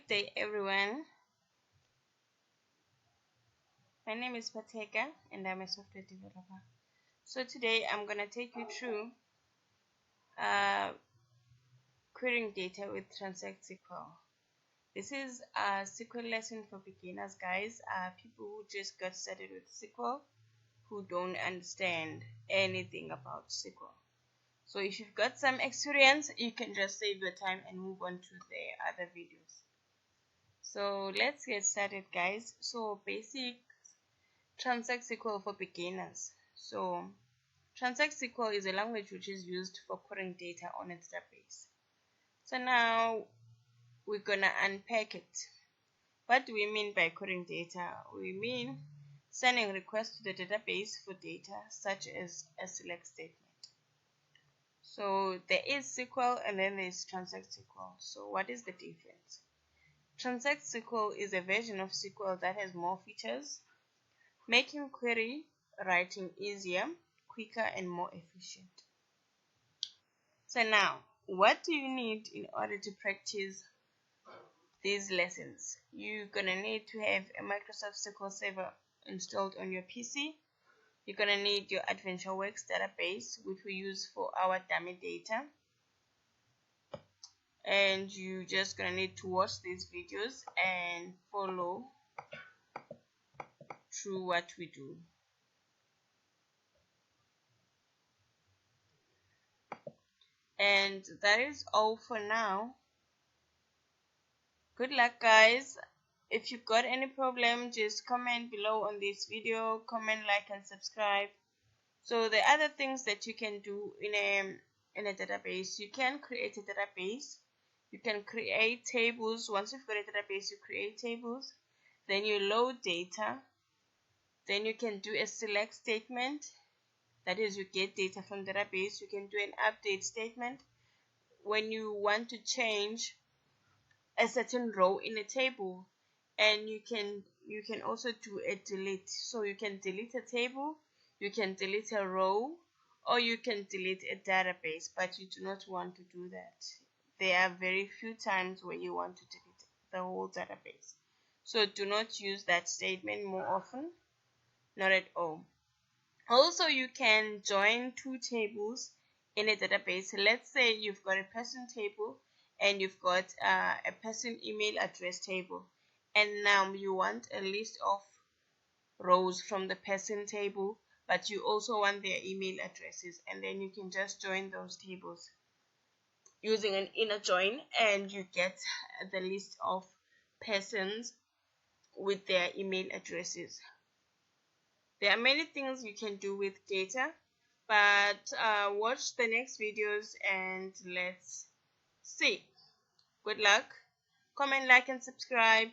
day everyone, my name is Pateka and I'm a software developer. So today I'm going to take you through querying data with Transact SQL. This is a SQL lesson for beginners, guys, people who just got started with SQL, who don't understand anything about SQL. So if you've got some experience, you can just save your time and move on to the other videos. So let's get started, guys. So basic Transact SQL for beginners. So Transact SQL is a language which is used for querying data on a database. So now we're gonna unpack it. What do we mean by querying data? We mean sending requests to the database for data such as a select statement. So there is SQL and then there's Transact SQL. So what is the difference? Transact SQL is a version of SQL that has more features, making query writing easier, quicker, and more efficient. So now, what do you need in order to practice these lessons? You're gonna need to have a Microsoft SQL Server installed on your PC. You're gonna need your AdventureWorks database, which we use for our dummy data. And you're just gonna need to watch these videos and follow through what we do. And that is all for now. Good luck, guys. If you've got any problem, just comment below on this video, comment, like, and subscribe. So the other things that you can do in a database, you can create a database, you can create tables. Once you've got a database, you create tables, then you load data, then you can do a select statement, that is, you get data from the database. You can do an update statement when you want to change a certain row in a table, and you can also do a delete. So you can delete a table, you can delete a row, or you can delete a database, but you do not want to do that. There are very few times where you want to delete the whole database. So do not use that statement more often, not at all. Also, you can join two tables in a database. Let's say you've got a person table and you've got a person email address table, and now you want a list of rows from the person table, but you also want their email addresses, and then you can just join those tables using an inner join, and you get the list of persons with their email addresses. There are many things you can do with data, but watch the next videos and let's see. Good luck. Comment, like, and subscribe.